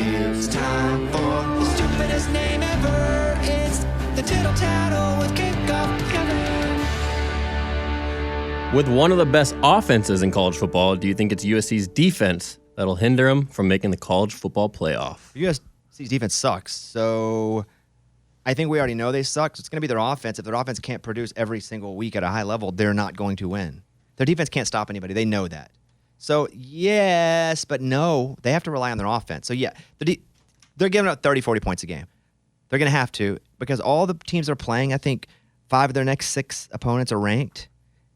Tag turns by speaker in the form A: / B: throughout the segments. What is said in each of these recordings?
A: It's time for the stupidest name ever. It's the Tittle Tattle with Kickoff Kevin.
B: With one of the best offenses in college football, do you think it's USC's defense that'll hinder them from making the college football playoff?
C: USC's defense sucks, so I think we already know they suck. So it's going to be their offense. If their offense can't produce every single week at a high level, they're not going to win. Their defense can't stop anybody. They know that. So, yes, but no, they have to rely on their offense. So, yeah, they're giving up 30, 40 points a game. They're going to have to because all the teams they're playing, I think 5 of their next 6 opponents are ranked,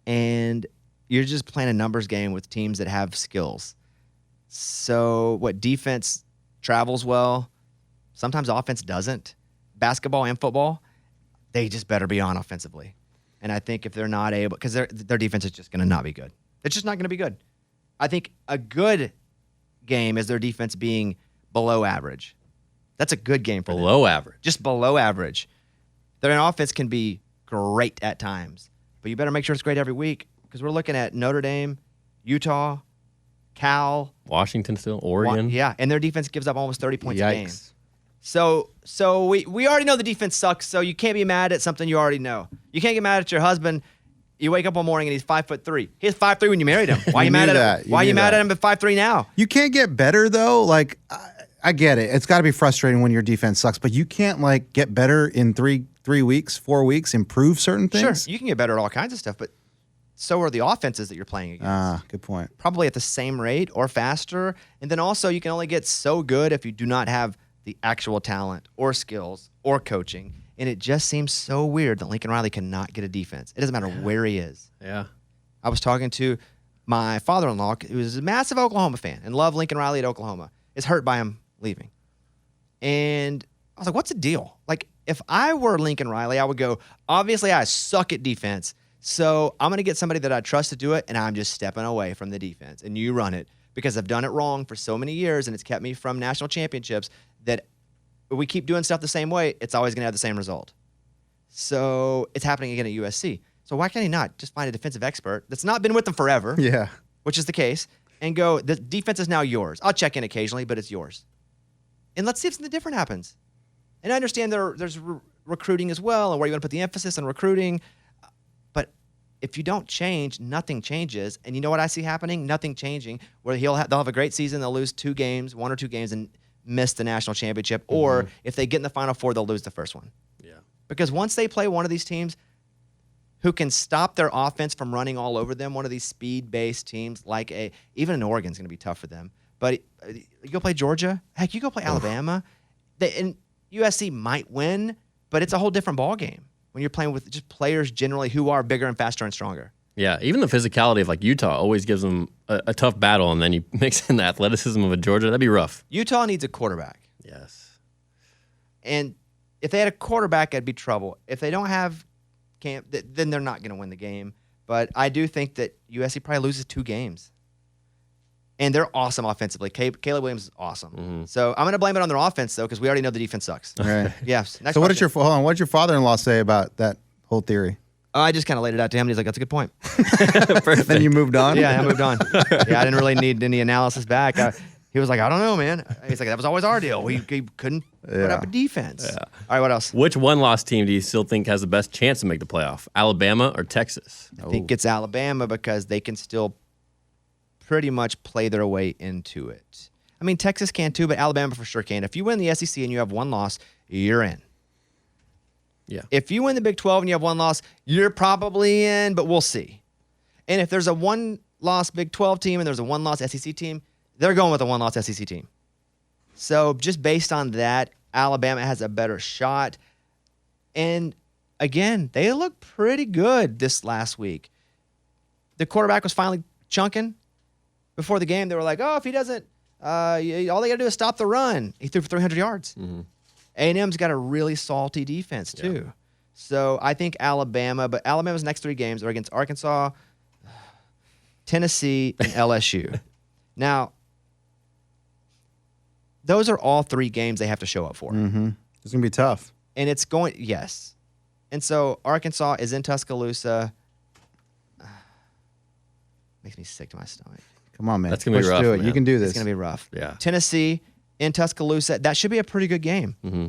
C: and you're just playing a numbers game with teams that have skills. So, defense travels well. Sometimes offense doesn't. Basketball and football, they just better be on offensively. And I think if they're not able, because their defense is just going to not be good. It's just not going to be good. I think a good game is their defense being below average. That's a good game for them.
B: Below average.
C: Just below average. Their offense can be great at times, but you better make sure it's great every week because we're looking at Notre Dame, Utah, Cal.
B: Washington still, Oregon.
C: Yeah, and their defense gives up almost 30 points a game.
B: Yikes.
C: So we already know the defense sucks, so you can't be mad at something you already know. You can't get mad at your husband. You wake up one morning and he's 5'3". He was 5'3" when you married him. Why are you mad at him? Why are you mad at him at 5'3" now?
D: You can't get better though. Like I get it. It's got to be frustrating when your defense sucks, but you can't like get better in 3 weeks, 4 weeks, improve certain things.
C: Sure, you can get better at all kinds of stuff, but so are the offenses that you're playing against.
D: Good point.
C: Probably at the same rate or faster. And then also you can only get so good if you do not have the actual talent or skills or coaching. And it just seems so weird that Lincoln Riley cannot get a defense. It doesn't matter where he is.
B: Yeah.
C: I was talking to my father-in-law, who is a massive Oklahoma fan and loved Lincoln Riley at Oklahoma, is hurt by him leaving. And I was like, what's the deal? Like, if I were Lincoln Riley, I would go, obviously I suck at defense, so I'm going to get somebody that I trust to do it, and I'm just stepping away from the defense, and you run it because I've done it wrong for so many years, and it's kept me from national championships that if we keep doing stuff the same way, it's always going to have the same result. So it's happening again at USC. So why can't he not just find a defensive expert that's not been with them forever,
D: Yeah.
C: which is the case, and go, the defense is now yours. I'll check in occasionally, but it's yours. And let's see if something different happens. And I understand there's recruiting as well, and where you want to put the emphasis on recruiting. But if you don't change, nothing changes. And you know what I see happening? Nothing changing. Where they'll have a great season, they'll lose 2 games, 1 or 2 games, and miss the national championship. Or if they get in the Final Four, they'll lose the first one.
B: Yeah.
C: Because once they play one of these teams who can stop their offense from running all over them, one of these speed-based teams like even an Oregon's going to be tough for them. But you go play Georgia. Heck, you go play Alabama. And USC might win, but it's a whole different ballgame when you're playing with just players generally who are bigger and faster and stronger.
B: Yeah, even the physicality of like Utah always gives them a tough battle, and then you mix in the athleticism of a Georgia, that'd be rough.
C: Utah needs a quarterback.
B: Yes.
C: And if they had a quarterback, it'd be trouble. If they don't have Camp, then they're not going to win the game. But I do think that USC probably loses 2 games. And they're awesome offensively. Caleb Williams is awesome.
B: Mm-hmm.
C: So I'm going to blame it on their offense, though, because we already know the defense sucks.
D: Right.
C: Yes. Next
D: So what
C: question.
D: did your father-in-law say about that whole theory?
C: I just kind of laid it out to him, and he's like, that's a good point.
D: Then you moved on?
C: Yeah, I moved on. Yeah, I didn't really need any analysis back. He was like, I don't know, man. He's like, that was always our deal. We couldn't put up a defense. Yeah. All right, what else?
B: Which one-loss team do you still think has the best chance to make the playoff? Alabama or Texas?
C: I think it's Alabama because they can still pretty much play their way into it. I mean, Texas can too, but Alabama for sure can. If you win the SEC and you have 1 loss, you're in.
B: Yeah.
C: If you win the Big 12 and you have 1 loss, you're probably in, but we'll see. And if there's a 1-loss Big 12 team and there's a 1-loss SEC team, they're going with a 1-loss SEC team. So just based on that, Alabama has a better shot. And again, they look pretty good this last week. The quarterback was finally chunking. Before the game, they were like, oh, if he doesn't, all they got to do is stop the run. He threw for 300 yards. Mm-hmm. A&M's got a really salty defense, too. Yeah. So I think Alabama, but Alabama's next 3 games are against Arkansas, Tennessee, and LSU. Now, those are all 3 games they have to show up for.
D: Mm-hmm. It's going to be tough.
C: And it's going, yes. And so Arkansas is in Tuscaloosa. Makes me sick to my stomach.
D: Come on, man.
B: That's going to be rough.
D: You can do this.
C: It's going to be rough.
B: Yeah.
C: Tennessee in Tuscaloosa. That should be a pretty good game.
B: Mm-hmm.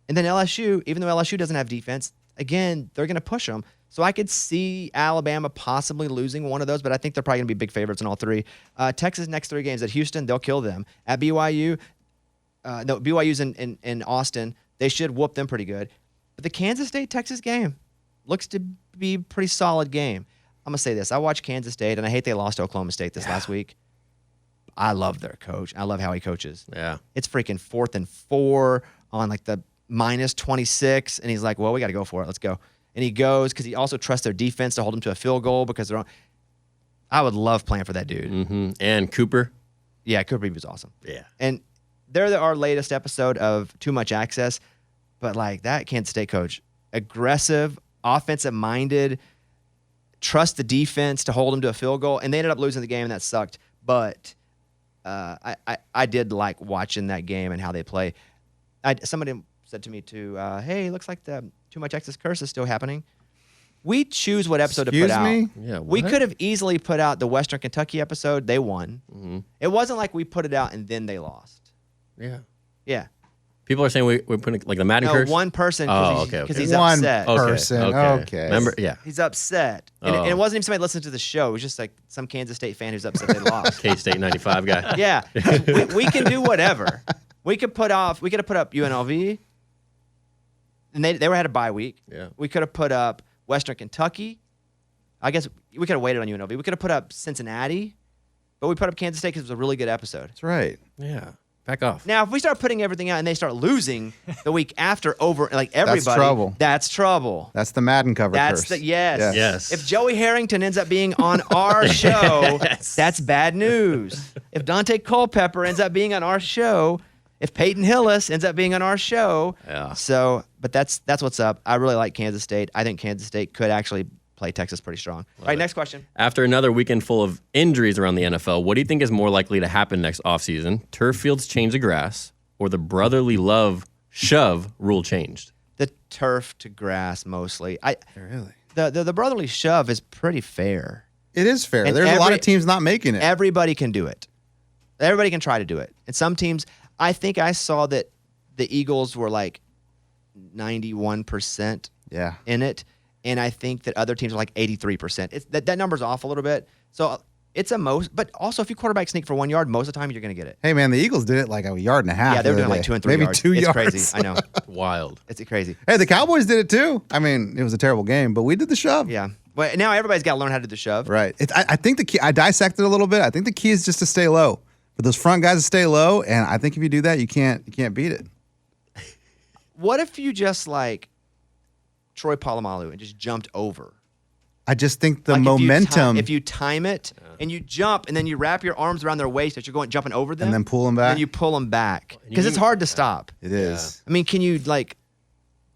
C: And then LSU, even though LSU doesn't have defense, again, they're going to push them. So I could see Alabama possibly losing one of those, but I think they're probably going to be big favorites in all three. Texas' next 3 games at Houston, they'll kill them. At BYU, BYU's in Austin. They should whoop them pretty good. But the Kansas State-Texas game looks to be a pretty solid game. I'm going to say this. I watched Kansas State, and I hate they lost to Oklahoma State this last week. I love their coach. I love how he coaches.
B: Yeah.
C: It's freaking 4th and 4 on like the minus 26, and he's like, well, we got to go for it. Let's go. And he goes because he also trusts their defense to hold them to a field goal because they're on. I would love playing for that dude.
B: Mm-hmm. And Cooper.
C: Yeah, Cooper was awesome.
B: Yeah.
C: And they're our latest episode of Too Much Access, but like that Kansas State coach, aggressive, offensive-minded, trust the defense to hold them to a field goal, and they ended up losing the game, and that sucked. But I did like watching that game and how they play. Somebody said to me too, hey, looks like the Too Much Access curse is still happening. We choose what episode to put out.
D: Excuse me?
B: Yeah.
C: We
B: what?
C: could have easily put out the Western Kentucky episode. They won.
B: Mm-hmm.
C: It wasn't like we put it out and then they lost.
B: Yeah.
C: Yeah.
B: People are saying we're putting like the Madden
C: No,
B: curse.
C: one person
B: Oh,
C: because
B: okay.
C: he's
D: One
C: upset.
D: person. Okay.
B: Remember? Yeah.
C: He's upset. And
B: Oh.
C: it wasn't even somebody listening to the show. It was just like some Kansas State fan who's upset they lost.
B: K-State 95 guy.
C: Yeah. we can do whatever. We could have put up UNLV. And they had a bye week.
B: Yeah.
C: We could have put up Western Kentucky. I guess we could have waited on UNLV. We could have put up Cincinnati. But we put up Kansas State because it was a really good episode.
D: That's right.
B: Yeah. Back off.
C: Now, if we start putting everything out and they start losing the week after over, like everybody,
D: trouble.
C: That's trouble.
D: That's the Madden cover
C: That's
D: curse.
C: yes.
B: Yes.
C: If Joey Harrington ends up being on our show, that's bad news. If Dante Culpepper ends up being on our show, if Peyton Hillis ends up being on our show,
B: Yeah.
C: So, but that's what's up. I really like Kansas State. I think Kansas State could actually play Texas pretty strong. All right, next question.
B: After another weekend full of injuries around the NFL, what do you think is more likely to happen next offseason? Turf fields change the grass or the brotherly love shove rule changed?
C: The turf to grass mostly.
D: Really?
C: The brotherly shove is pretty fair.
D: It is fair.
C: And
D: There's a lot of teams not making it.
C: Everybody can do it. Everybody can try to do it. And some teams, I think I saw that the Eagles were like 91%
D: Yeah.
C: in it. And I think that other teams are like 83%. That number's off a little bit. So it's a most, but also if you quarterback sneak for 1 yard, most of the time you're going to get it.
D: Hey, man, the Eagles did it like a yard and a half.
C: Yeah, they were
D: the
C: doing
D: other
C: like
D: day.
C: 2 and 3
D: Maybe
C: yards.
D: 2
C: it's
D: yards.
C: crazy. I know.
B: Wild.
C: It's crazy.
D: Hey, the Cowboys did it too. I mean, it was a terrible game, but we did the shove.
C: Yeah. But now everybody's got to learn how to do the shove.
D: Right. I think the key, I dissected it a little bit. I think the key is just to stay low. For those front guys to stay low, and I think if you do that, you can't beat it.
C: What if you just like Troy Polamalu and just jumped over?
D: I just think the
C: Like
D: momentum.
C: If you time it and you jump and then you wrap your arms around their waist as you're jumping over them,
D: and then pull them back.
C: then you pull them back because it's hard to stop.
D: It is.
C: I mean, can you like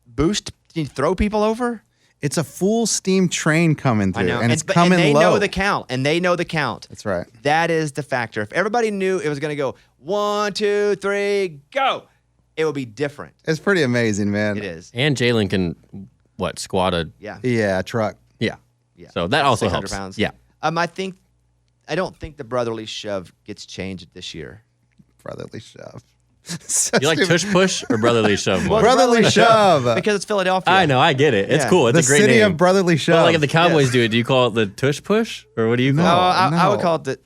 C: boost? Can you throw people over?
D: It's a full steam train coming through,
C: I know,
D: and it's
C: but-
D: coming
C: and they
D: low.
C: know the count, and they know the count.
D: That's right.
C: That is the factor. If everybody knew it was going to go 1, 2, 3, go, it would be different.
D: It's pretty amazing, man.
C: It is.
B: And Jalen can, squat a.
C: Yeah.
D: Yeah, truck.
B: Yeah.
C: Yeah.
B: So that also
C: 600
B: helps.
C: pounds.
B: Yeah.
C: I don't think the brotherly shove gets changed this year.
D: Brotherly shove.
B: You like tush push or brotherly shove more?
D: Brotherly shove.
C: Because it's Philadelphia.
B: I know, I get it. It's
C: Yeah.
B: cool. It's
D: The
B: a great
D: city
B: name.
D: of brotherly shove.
B: But like if the Cowboys do it, do you call it the tush push or what do you
C: No,
B: call it?
C: I would
D: no.
C: call it the.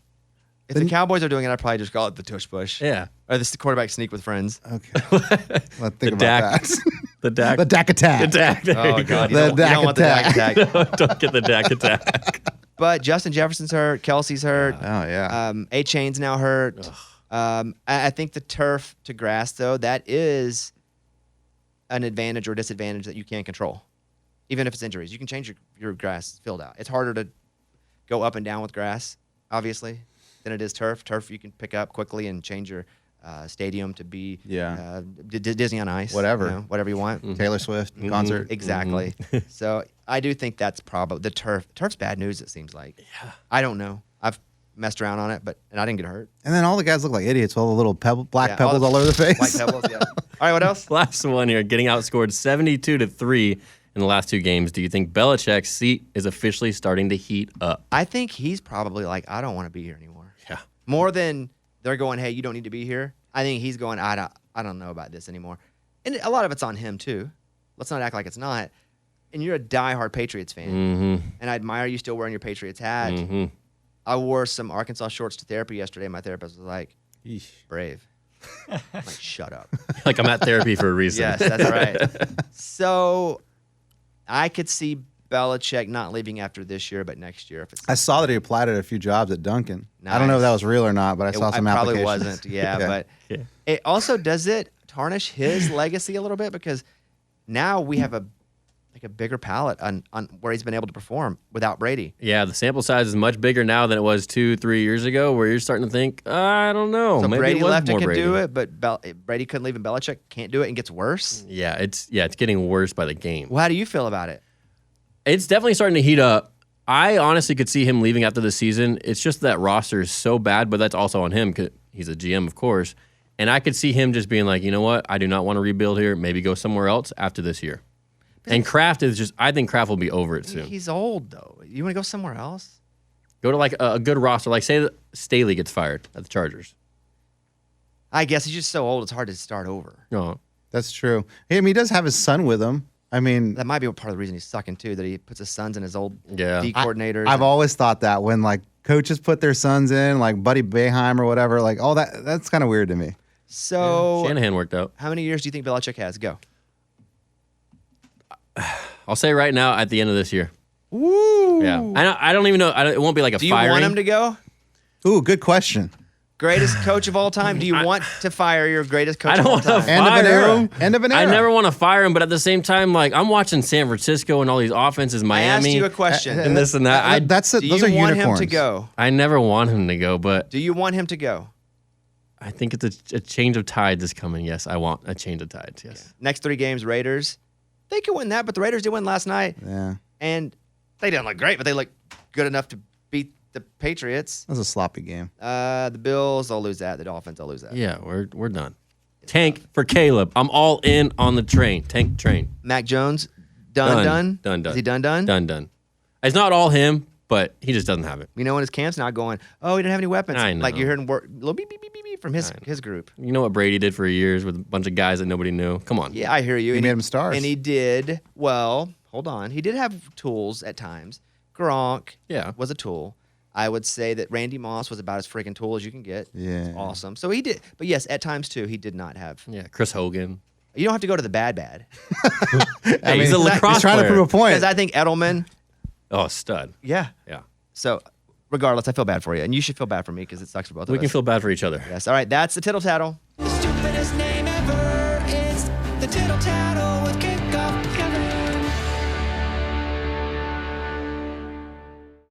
C: If the Cowboys are doing it, I'd probably just call it the tush push.
B: Yeah.
C: Or the quarterback sneak with friends.
D: Okay. Let's think
B: The
D: about
B: Dak.
D: that.
B: The Dak.
D: The Dak attack.
B: The Dak. There
C: Oh
B: you go.
C: God, you
D: The
C: don't, you
D: Dak
C: don't want the Dak
D: attack.
C: attack.
B: Don't get the Dak attack.
C: But Justin Jefferson's hurt. Kelsey's hurt.
D: Oh yeah.
C: A-Chain's now hurt. I think the turf to grass, though, that is an advantage or disadvantage that you can't control. Even if it's injuries, you can change your grass field out. It's harder to go up and down with grass, obviously, than it is turf. Turf you can pick up quickly and change your stadium to be Disney on Ice.
D: Whatever.
C: Whatever you want.
D: Taylor Swift concert.
C: Exactly. So I do think that's probably the turf. Turf's bad news, it seems like. Yeah. I don't know. I've messed around on it, and I didn't get hurt.
D: And then all the guys look like idiots. All the little black
C: Yeah,
D: pebbles all over the face.
C: White pebbles, yeah. All right, what else?
B: Last one here, getting outscored 72-3 in the last 2 games. Do you think Belichick's seat is officially starting to heat up?
C: I think he's probably like, I don't want to be here anymore.
B: Yeah.
C: More than they're going, hey, you don't need to be here. I think he's going, I don't know about this anymore. And a lot of it's on him, too. Let's not act like it's not. And you're a diehard Patriots fan.
B: Mm-hmm.
C: And I admire you still wearing your Patriots hat.
B: Mm-hmm.
C: I wore some Arkansas shorts to therapy yesterday. My therapist was like,
D: Yeesh.
C: brave. I'm like, shut up.
B: Like I'm at therapy for a reason.
C: Yes, that's right. So I could see Belichick not leaving after this year, but next year. If it's
D: I saw that he applied at a few jobs at Duncan. I don't know if
C: Nice.
D: that was real or not, but I saw some
C: I probably
D: applications.
C: wasn't. Yeah,
D: Yeah.
C: but
B: Yeah.
C: it also does it tarnish his legacy a little bit because now we have a bigger palette on where he's been able to perform without Brady.
B: Yeah, the sample size is much bigger now than it was 2-3 years ago, where you're starting to think, I don't know.
C: So
B: Maybe
C: Brady
B: it was
C: left and
B: more
C: could
B: Brady.
C: do it, but Brady couldn't leave and Belichick can't do it and gets worse.
B: Yeah, it's getting worse by the game.
C: Well, how do you feel about it?
B: It's definitely starting to heat up. I honestly could see him leaving after the season. It's just that roster is so bad, but that's also on him 'cause he's a GM, of course. And I could see him just being like, you know what? I do not want to rebuild here. Maybe go somewhere else after this year. And Kraft is just, I think Kraft will be over it soon.
C: He's old, though. You want to go somewhere else?
B: Go to like a good roster. Like say that Staley gets fired at the Chargers.
C: I guess he's just so old, it's hard to start over.
B: No.
D: That's true. Hey, I mean, he does have his son with him. I mean,
C: That might be part of the reason he's sucking, too, that he puts his sons in his old
B: Yeah.
C: D coordinators.
D: I've always thought that when like coaches put their sons in, like Buddy Boeheim or whatever, like all that's kind of weird to me.
C: So,
B: Shanahan worked out.
C: how many years do you think Belichick has? Go.
B: I'll say right now at the end of this year.
C: Woo!
B: Yeah. I don't even know. It won't be like a
C: Do you
B: firing.
C: want him to go?
D: Ooh, good question.
C: Greatest coach of all time? Do you want to fire your greatest coach
B: I
C: of
B: don't
C: all
B: want to
C: time?
D: End of an
B: fire
D: era.
B: him.
D: End of an era.
B: I never want to fire him, but at the same time, like I'm watching San Francisco and all these offenses,
C: I
B: Miami,
C: asked you a question.
B: and this and that.
D: That's it.
C: Do
D: Those
C: you
D: are
C: want
D: unicorns.
C: him to go?
B: I never want him to go, but
C: Do you want him to go?
B: I think it's a change of tides is coming. Yes, I want a change of tides. Yes.
C: Next 3 games, Raiders. They could win that, but the Raiders did win last night.
D: Yeah,
C: And they didn't look great, but they looked good enough to beat the Patriots.
D: that was a sloppy game.
C: The Bills, they'll lose that. The Dolphins, they'll lose that.
B: Yeah, we're done. Tank for Caleb. I'm all in on the train. Tank train.
C: Mac Jones, done. Is he done?
B: Done. It's not all him, but he just doesn't have it.
C: You know, in his camp's not going, oh, he didn't have any weapons.
B: I know.
C: Like you're hearing little beep, beep, beep, beep, beep from his group.
B: You know what Brady did for years with a bunch of guys that nobody knew? Come on.
C: Yeah, I hear you.
D: He
C: And
D: made 'em stars.
C: And he did, well, hold on. He did have tools at times. Gronk
B: Yeah.
C: was a tool. I would say that Randy Moss was about as freaking tool as you can get.
D: Yeah.
C: It's awesome. So he did. But yes, at times too, he did not have.
B: Yeah. Chris Hogan.
C: You don't have to go to the bad.
B: Hey, he's a
D: mean,
B: lacrosse
D: he's trying
B: player.
D: to prove a point.
C: Because I think Edelman,
B: Oh, stud.
C: yeah.
B: Yeah.
C: So regardless, I feel bad for you. And you should feel bad for me because it sucks for both of
B: We
C: us.
B: can feel bad for each other.
C: Yes. All right. That's the Tittle Tattle.